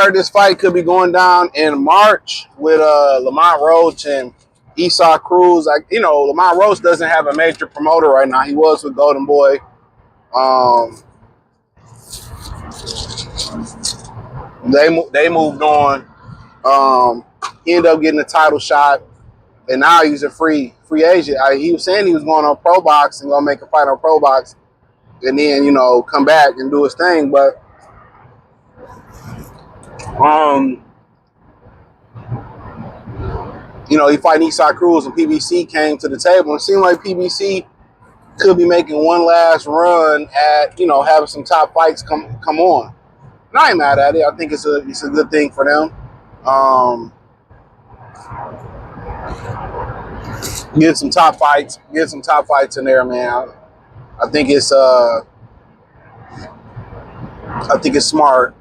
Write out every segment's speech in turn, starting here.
heard this fight could be going down in March with Lamont Roach and Cruz. Lamont Roach doesn't have a major promoter right now. He was with Golden Boy. They moved on. He ended up getting a title shot, and now he's a free agent. He was saying he was going on Pro Box and gonna make a fight on Pro Box, and then come back and do his thing. But he fighting Cruz, and PBC came to the table. And it seemed like PBC could be making one last run at having some top fights come on. And I ain't mad at it. I think it's a good thing for them. Get some top fights in there, man. I think it's smart.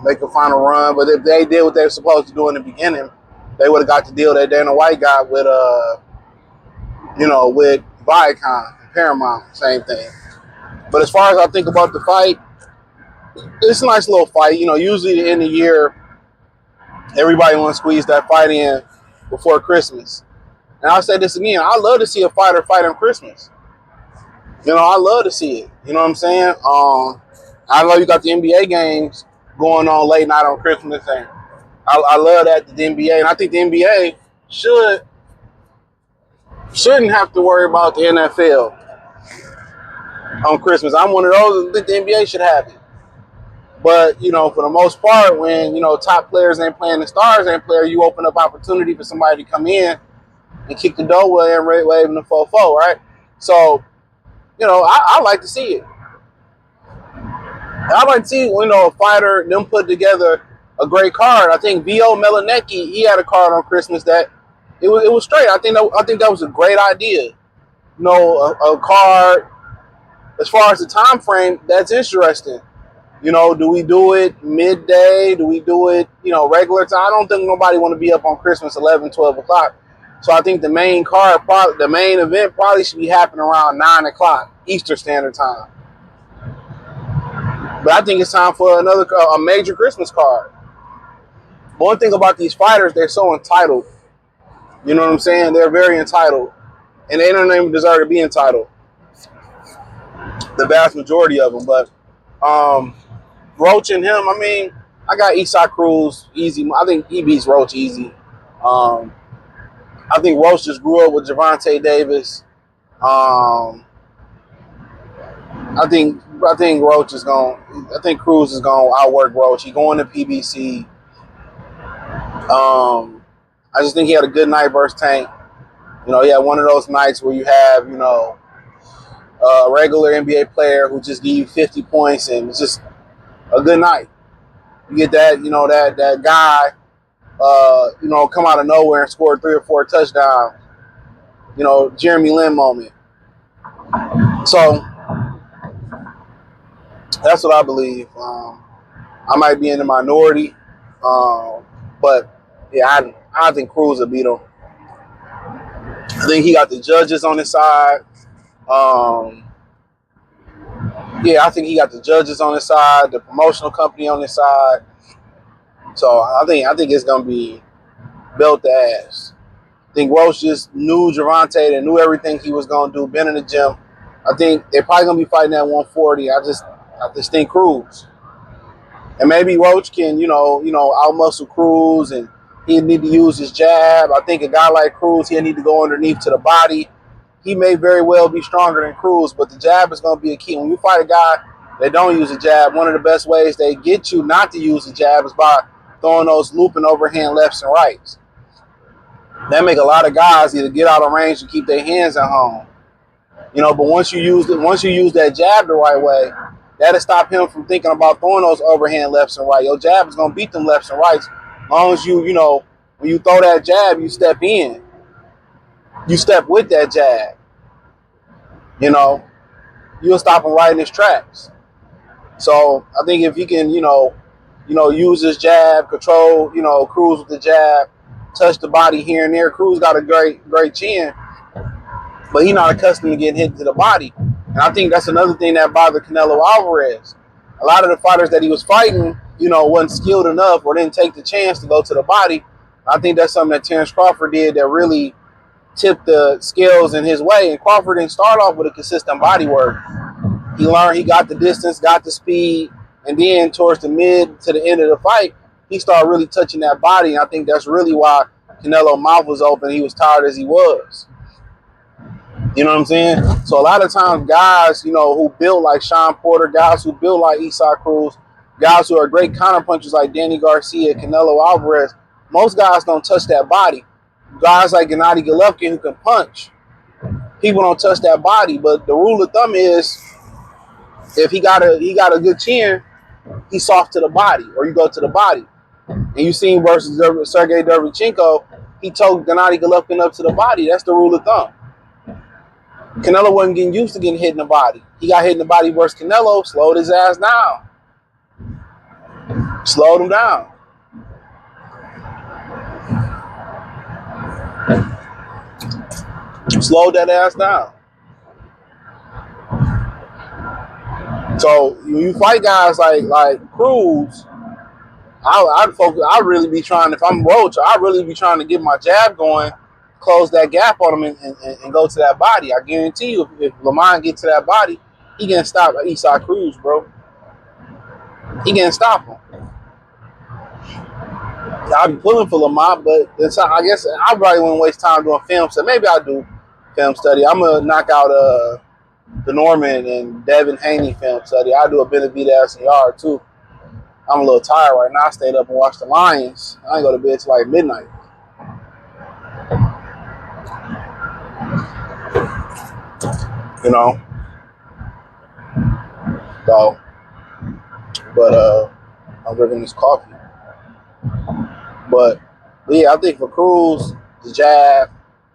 Make a final run. But if they did what they were supposed to do in the beginning, they would have got the deal that Dana White got with with Viacom, Paramount, same thing. But as far as I think about the fight, it's a nice little fight. Usually at the end of the year, everybody wants to squeeze that fight in before Christmas. And I'll say this again, I love to see a fighter fight on Christmas. I love to see it. You know what I'm saying? I know you got the NBA games going on late night on Christmas, and I love that, the NBA. And I think the NBA shouldn't have to worry about the NFL on Christmas. I'm one of those that think the NBA should have it. But, for the most part, when, top players ain't playing, the stars ain't playing, you open up opportunity for somebody to come in and kick the door away and waving the 4-4, right? So, I like to see it. I like to see, a fighter, them put together a great card. I think V.O. Melanecki, he had a card on Christmas that it was straight. I think that was a great idea. A card. As far as the time frame, that's interesting. Do we do it midday? Do we do it, regular time? I don't think nobody want to be up on Christmas 11, 12 o'clock. So I think the main event probably should be happening around 9 o'clock Eastern Standard Time. But I think it's time for a major Christmas card. One thing about these fighters, they're so entitled. You know what I'm saying? They're very entitled. And they don't even deserve to be entitled. The vast majority of them. But Roach and him, I got Cruz easy. I think he beats Roach easy. I think Roach just grew up with Gervonta Davis. I think Cruz is going to outwork Roach. He's going to PBC. I just think he had a good night versus Tank. He had one of those nights where you have, a regular NBA player who just give you 50 points, and it's just a good night. You get that, that guy, come out of nowhere and score 3 or 4 touchdowns. Jeremy Lin moment. So that's what I believe. I might be in the minority, but yeah, I think Cruz will beat him. I think he got the judges on his side. I think he got the judges on his side, the promotional company on his side. So I think it's gonna be belt to ass. I think Roach just knew Gervonta, and knew everything he was gonna do. Been in the gym. I think they're probably gonna be fighting at 140. I just think Cruz, and maybe Roach can outmuscle Cruz, and he'll need to use his jab. I think a guy like Cruz, he'll need to go underneath to the body. He may very well be stronger than Cruz, but the jab is going to be a key. When you fight a guy that don't use a jab, one of the best ways they get you not to use the jab is by throwing those looping overhand lefts and rights. That make a lot of guys either get out of range or keep their hands at home. But once you use that jab the right way, that'll stop him from thinking about throwing those overhand lefts and rights. Your jab is going to beat them lefts and rights. As long as when you throw that jab, you step in. You step with that jab. You'll stop him right in his tracks. So I think if he can, use his jab, control, Cruz with the jab, touch the body here and there. Cruz got a great chin, but he's not accustomed to getting hit to the body. And I think that's another thing that bothered Canelo Alvarez. a lot of the fighters that he was fighting, wasn't skilled enough or didn't take the chance to go to the body. I think that's something that Terrence Crawford did that really tipped the scales in his way. And Crawford didn't start off with a consistent body work. He learned, he got the distance, got the speed, and then towards the mid to the end of the fight, he started really touching that body. And I think that's really why Canelo's mouth was open. He was tired as he was. You know what I'm saying? So a lot of times guys, who build like Sean Porter, guys who build like Isaac Cruz, guys who are great counterpunchers like Danny Garcia, Canelo Alvarez, most guys don't touch that body. Guys like Gennady Golovkin who can punch, people don't touch that body. But the rule of thumb is if he got a good chin, he's soft to the body, or you go to the body. And you seen versus Sergey Derevchenko, he told Gennady Golovkin up to the body. That's the rule of thumb. Canelo wasn't getting used to getting hit in the body. He got hit in the body versus Canelo, slowed his ass down. Slowed him down. Slowed that ass down. So you fight guys like Cruz, I'd really be trying, if I'm Roach, I'd really be trying to get my jab going, close that gap on him and go to that body. I guarantee you, if Lamont gets to that body, he can't stop Isaac Cruz, bro. He can't stop him. I'll be pulling for Lamont, but I guess I probably wouldn't waste time doing film study. Maybe I'll do film study. I'm going to knock out the Norman and Devin Haney film study. I'll do a Benavidez and Yard, too. I'm a little tired right now. I stayed up and watched the Lions. I ain't go to bed till like midnight. So, but I'm drinking this coffee. But yeah, I think for Cruz, the jab,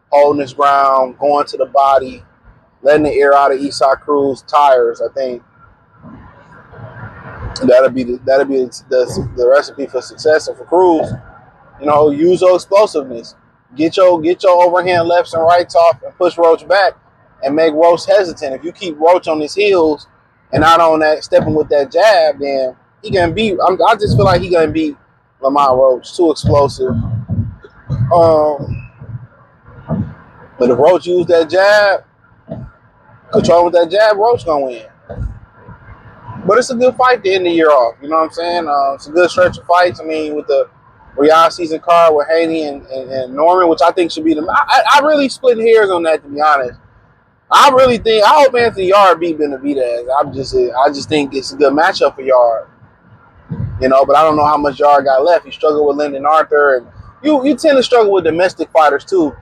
holding his ground, going to the body, letting the air out of Isaac Cruz tires, I think that'll be the recipe for success. And for Cruz, use your explosiveness. Get your overhand lefts and rights off and push Roach back and make Roach hesitant. If you keep Roach on his heels and not on that, stepping with that jab, then he gonna beat. I just feel like he gonna beat Lamont Roach. Too explosive. But if Roach use that jab, control with that jab, Roach gonna win. But it's a good fight to end the year off. You know what I'm saying? It's a good stretch of fights. I mean, with the Riyadh season card with Haney and Norman, which I think should be the. I really split hairs on that, to be honest. I hope Anthony Yard beat Benavidez. I just think it's a good matchup for Yard. But I don't know how much Yard got left. He struggled with Lyndon Arthur, and you tend to struggle with domestic fighters too.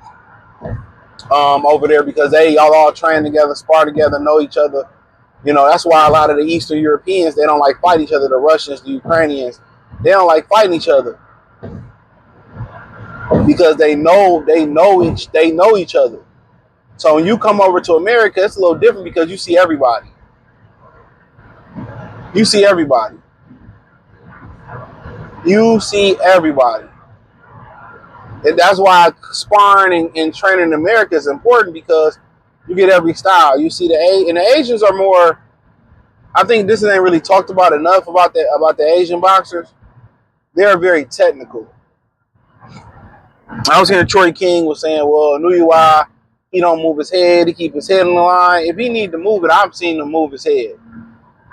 Over there because y'all all train together, spar together, know each other. That's why a lot of the Eastern Europeans, they don't like fight each other. The Russians, the Ukrainians, they don't like fighting each other because they know each other. So when you come over to America, it's a little different because you see everybody. You see everybody. And that's why sparring and training in America is important, because you get every style. You see and the Asians are more. I think this ain't really talked about enough about the Asian boxers. They're very technical. I was hearing Troy King was saying, well, Nuyuwa, he don't move his head. He keep his head on the line. If he need to move it, I've seen him move his head.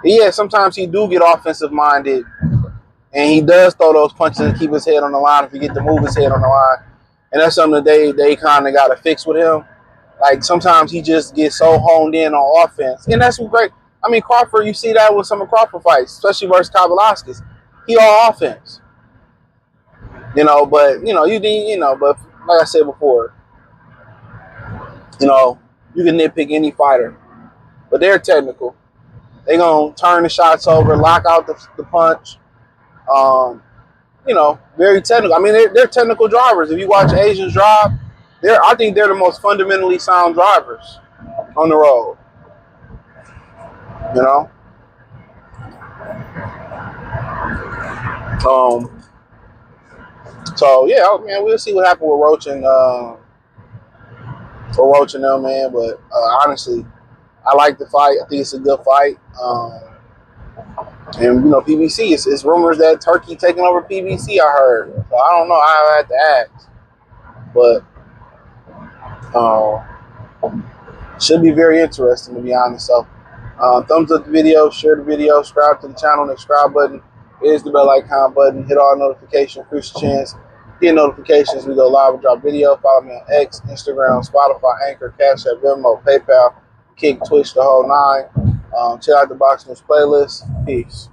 Yeah, sometimes he do get offensive minded, and he does throw those punches and keep his head on the line if he get to move his head on the line. And that's something that they kind of got to fix with him. Like, sometimes he just gets so honed in on offense. And that's great. I mean, Crawford, you see that with some of Crawford fights, especially versus Kavaliauskas. He all offense. But, but like I said before, you can nitpick any fighter. But they're technical. They're going to turn the shots over, lock out the punch. Very technical. I mean, they're technical drivers. If you watch Asians drive, I think they're the most fundamentally sound drivers on the road. So yeah, man, we'll see what happens with Roach and them, man. But honestly, I like the fight. I think it's a good fight. And you know, PBC, it's rumors that Turkey taking over PBC. I heard, so I don't know. I had to ask, but should be very interesting, to be honest. So, thumbs up the video, share the video, subscribe to the channel. The subscribe button is the bell icon button. Hit all notifications, increase your chance. Get notifications. We go live and drop video. Follow me on X, Instagram, Spotify, Anchor, Cash App, Venmo, PayPal, Kick, Twitch, the whole nine. Check out the Box News playlist. Peace.